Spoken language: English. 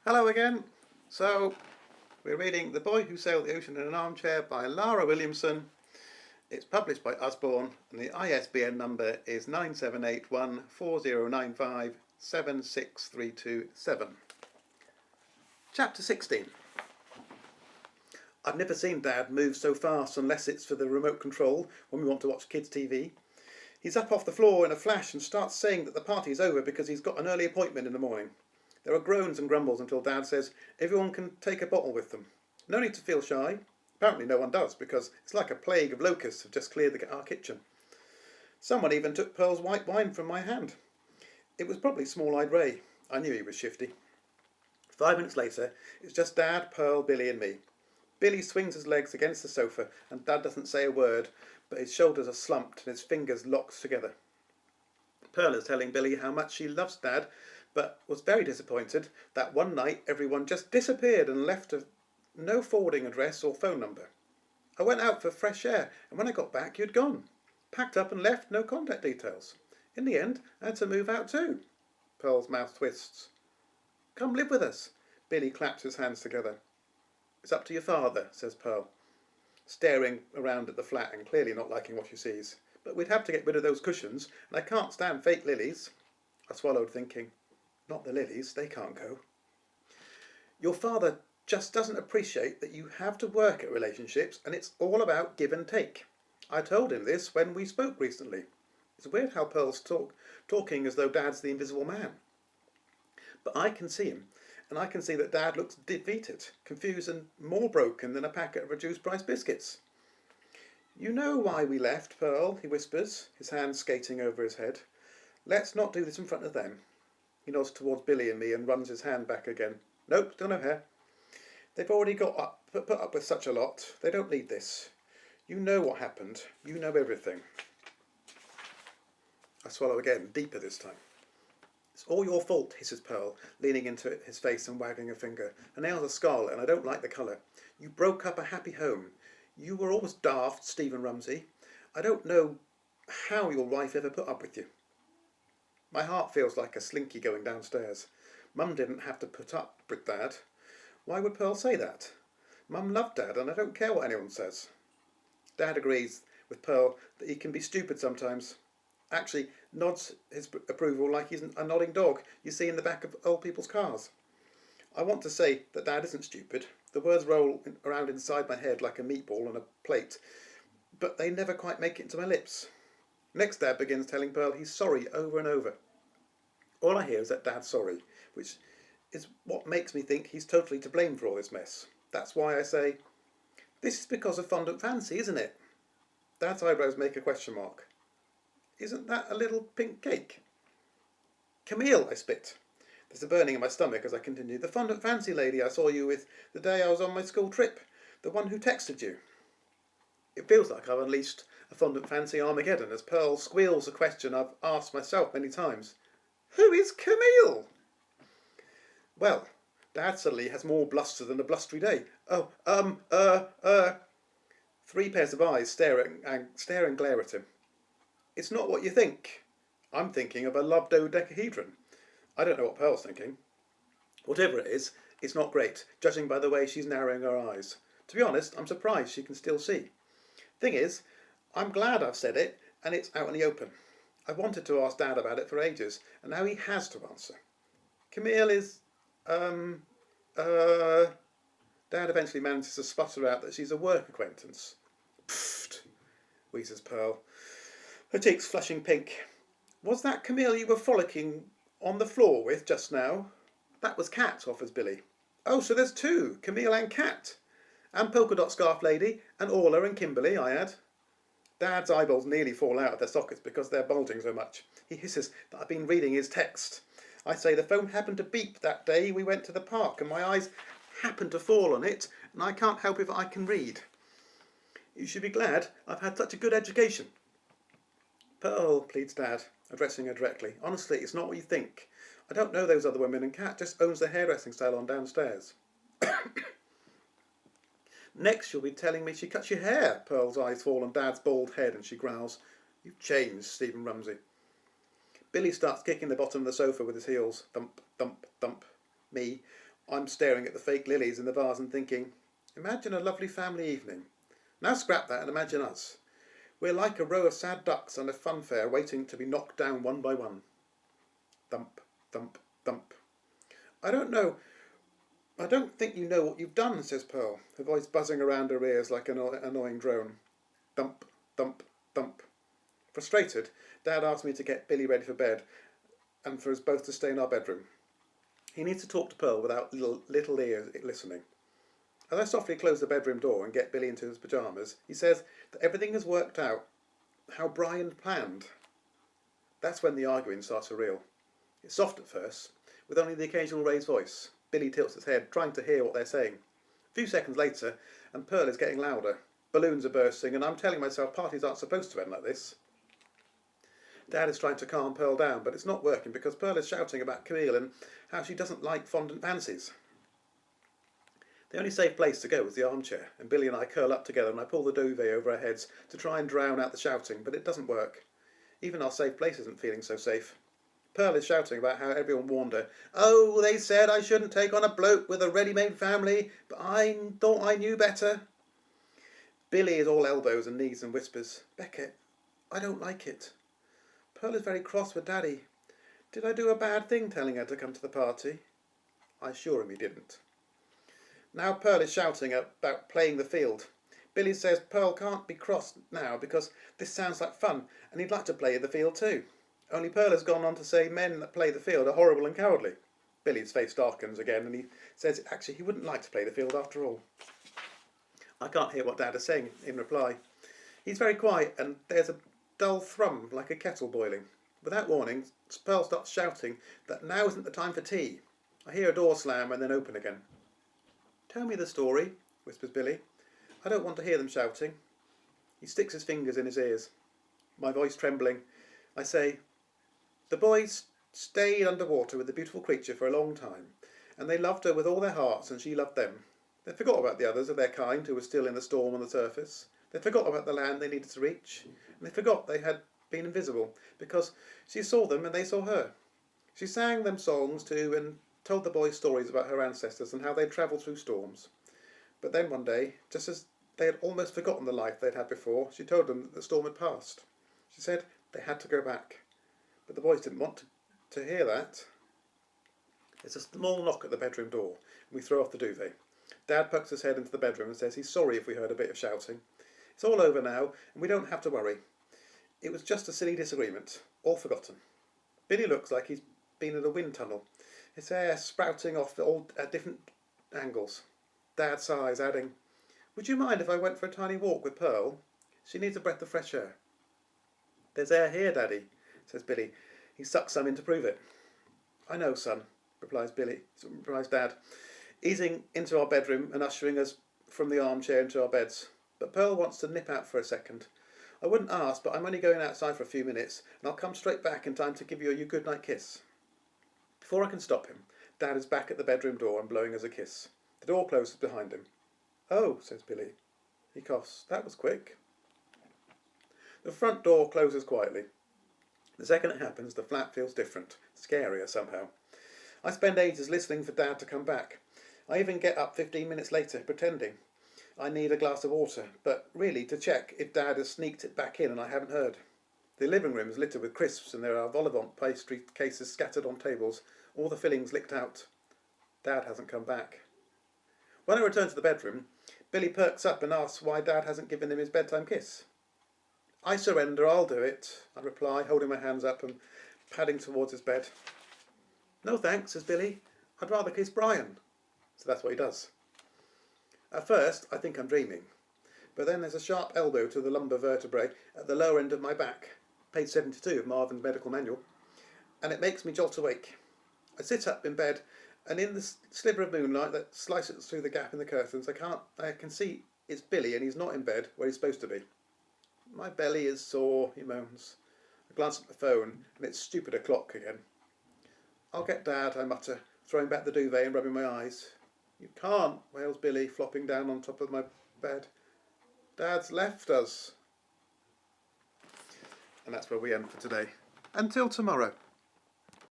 Hello again. So, we're reading The Boy Who Sailed the Ocean in an Armchair by Lara Williamson. It's published by Usborne, and the ISBN number is 978140957632. Chapter 16. I've never seen Dad move so fast unless it's for the remote control when we want to watch kids' TV. He's up off the floor in a flash and starts saying that the party's over because he's got an early appointment in the morning. There are groans and grumbles until Dad says everyone can take a bottle with them. No need to feel shy. Apparently no one does, because it's like a plague of locusts have just cleared our kitchen. Someone even took Pearl's white wine from my hand. It was probably small-eyed Ray. I knew he was shifty. 5 minutes later, it's just Dad, Pearl, Billy and me. Billy swings his legs against the sofa and Dad doesn't say a word, but his shoulders are slumped and his fingers locked together. Pearl is telling Billy how much she loves Dad, but was very disappointed that one night everyone just disappeared and left no forwarding address or phone number. I went out for fresh air, and when I got back you'd gone. Packed up and left no contact details. In the end, I had to move out too. Pearl's mouth twists. Come live with us. Billy claps his hands together. It's up to your father, says Pearl, staring around at the flat and clearly not liking what she sees. But we'd have to get rid of those cushions, and I can't stand fake lilies. I swallowed, thinking, not the lilies, they can't go. Your father just doesn't appreciate that you have to work at relationships and it's all about give and take. I told him this when we spoke recently. It's weird how Pearl's talking as though Dad's the invisible man. But I can see him, and I can see that Dad looks defeated, confused and more broken than a packet of reduced price biscuits. You know why we left, Pearl, he whispers, his hands skating over his head. Let's not do this in front of them. He nods towards Billy and me and runs his hand back again. Nope, still no hair. They've already put up with such a lot. They don't need this. You know what happened. You know everything. I swallow again, deeper this time. It's all your fault, hisses Pearl, leaning into his face and wagging a finger. Her nails are scarlet and I don't like the colour. You broke up a happy home. You were always daft, Stephen Rumsey. I don't know how your wife ever put up with you. My heart feels like a slinky going downstairs. Mum didn't have to put up with Dad. Why would Pearl say that? Mum loved Dad and I don't care what anyone says. Dad agrees with Pearl that he can be stupid sometimes. Actually nods his approval like he's a nodding dog you see in the back of old people's cars. I want to say that Dad isn't stupid. The words roll around inside my head like a meatball on a plate, but they never quite make it to my lips. Next, Dad begins telling Pearl he's sorry over and over. All I hear is that Dad's sorry, which is what makes me think he's totally to blame for all this mess. That's why I say, this is because of fondant fancy, isn't it? Dad's eyebrows make a question mark. Isn't that a little pink cake? Camille, I spit. There's a burning in my stomach as I continue. The fondant fancy lady I saw you with the day I was on my school trip. The one who texted you. It feels like I've unleashed a fondant fancy Armageddon as Pearl squeals a question I've asked myself many times. Who is Camille? Well, Dad suddenly has more bluster than a blustery day. Three pairs of eyes stare and glare at him. It's not what you think. I'm thinking of a love dodecahedron. I don't know what Pearl's thinking. Whatever it is, it's not great, judging by the way she's narrowing her eyes. To be honest, I'm surprised she can still see. Thing is, I'm glad I've said it, and it's out in the open. I've wanted to ask Dad about it for ages, and now he has to answer. Camille is, Dad eventually manages to sputter out that she's a work acquaintance. Pfft, wheezes Pearl, her cheeks flushing pink. Was that Camille you were frolicking on the floor with just now? That was Kat, offers Billy. Oh, so there's two, Camille and Kat. And polka dot scarf lady, and Orla and Kimberly, I add. Dad's eyeballs nearly fall out of their sockets because they're bulging so much. He hisses that I've been reading his text. I say the phone happened to beep that day we went to the park and my eyes happened to fall on it and I can't help if I can read. You should be glad I've had such a good education. Pearl, pleads Dad, addressing her directly. Honestly, it's not what you think. I don't know those other women and Kat just owns the hairdressing salon downstairs. Next, you'll be telling me she cuts your hair. Pearl's eyes fall on Dad's bald head and she growls. You've changed, Stephen Rumsey. Billy starts kicking the bottom of the sofa with his heels. Thump, thump, thump. Me, I'm staring at the fake lilies in the vase and thinking, imagine a lovely family evening. Now scrap that and imagine us. We're like a row of sad ducks on a funfair waiting to be knocked down one by one. Thump, thump, thump. I don't think you know what you've done, says Pearl, her voice buzzing around her ears like an annoying drone. Thump, thump, thump. Frustrated, Dad asked me to get Billy ready for bed and for us both to stay in our bedroom. He needs to talk to Pearl without little ears listening. As I softly close the bedroom door and get Billy into his pyjamas, he says that everything has worked out how Brian planned. That's when the arguing starts for real. It's soft at first, with only the occasional raised voice. Billy tilts his head, trying to hear what they're saying. A few seconds later, and Pearl is getting louder. Balloons are bursting, and I'm telling myself parties aren't supposed to end like this. Dad is trying to calm Pearl down, but it's not working because Pearl is shouting about Camille and how she doesn't like fondant fancies. The only safe place to go is the armchair, and Billy and I curl up together and I pull the duvet over our heads to try and drown out the shouting, but it doesn't work. Even our safe place isn't feeling so safe. Pearl is shouting about how everyone warned her. Oh, they said I shouldn't take on a bloke with a ready-made family, but I thought I knew better. Billy is all elbows and knees and whispers, Beckett, I don't like it. Pearl is very cross with Daddy. Did I do a bad thing telling her to come to the party? I assure him he didn't. Now Pearl is shouting about playing the field. Billy says Pearl can't be cross now because this sounds like fun and he'd like to play the field too. Only Pearl has gone on to say men that play the field are horrible and cowardly. Billy's face darkens again and he says actually he wouldn't like to play the field after all. I can't hear what Dad is saying in reply. He's very quiet and there's a dull thrum like a kettle boiling. Without warning, Pearl starts shouting that now isn't the time for tea. I hear a door slam and then open again. Tell me the story, whispers Billy. I don't want to hear them shouting. He sticks his fingers in his ears. My voice trembling, I say, the boys stayed underwater with the beautiful creature for a long time, and they loved her with all their hearts and she loved them. They forgot about the others of their kind who were still in the storm on the surface. They forgot about the land they needed to reach, and they forgot they had been invisible, because she saw them and they saw her. She sang them songs too and told the boys stories about her ancestors and how they'd travelled through storms. But then one day, just as they had almost forgotten the life they'd had before, she told them that the storm had passed. She said they had to go back. But the boys didn't want to hear that. There's a small knock at the bedroom door, and we throw off the duvet. Dad pokes his head into the bedroom and says he's sorry if we heard a bit of shouting. It's all over now, and we don't have to worry. It was just a silly disagreement, all forgotten. Billy looks like he's been in a wind tunnel, his hair sprouting off all at different angles. Dad sighs, adding, would you mind if I went for a tiny walk with Pearl? She needs a breath of fresh air. There's air here, Daddy, says Billy. He sucks some in to prove it. I know, son, replies Dad, easing into our bedroom and ushering us from the armchair into our beds. But Pearl wants to nip out for a second. I wouldn't ask, but I'm only going outside for a few minutes, and I'll come straight back in time to give you a good night kiss. Before I can stop him, Dad is back at the bedroom door and blowing us a kiss. The door closes behind him. Oh, says Billy. He coughs. That was quick. The front door closes quietly. The second it happens, the flat feels different, scarier somehow. I spend ages listening for Dad to come back. I even get up 15 minutes later, pretending I need a glass of water, but really to check if Dad has sneaked it back in and I haven't heard. The living room is littered with crisps and there are vol-au-vent pastry cases scattered on tables, all the fillings licked out. Dad hasn't come back. When I return to the bedroom, Billy perks up and asks why Dad hasn't given him his bedtime kiss. I surrender, I'll do it, I reply, holding my hands up and padding towards his bed. No thanks, says Billy. I'd rather kiss Brian. So that's what he does. At first, I think I'm dreaming, but then there's a sharp elbow to the lumbar vertebrae at the lower end of my back, page 72 of Marvin's medical manual, and it makes me jolt awake. I sit up in bed, and in the sliver of moonlight that slices through the gap in the curtains, I can see it's Billy, and he's not in bed where he's supposed to be. My belly is sore, he moans. I glance at the phone, and it's stupid o'clock again. I'll get Dad, I mutter, throwing back the duvet and rubbing my eyes. You can't, wails Billy, flopping down on top of my bed. Dad's left us. And that's where we end for today. Until tomorrow.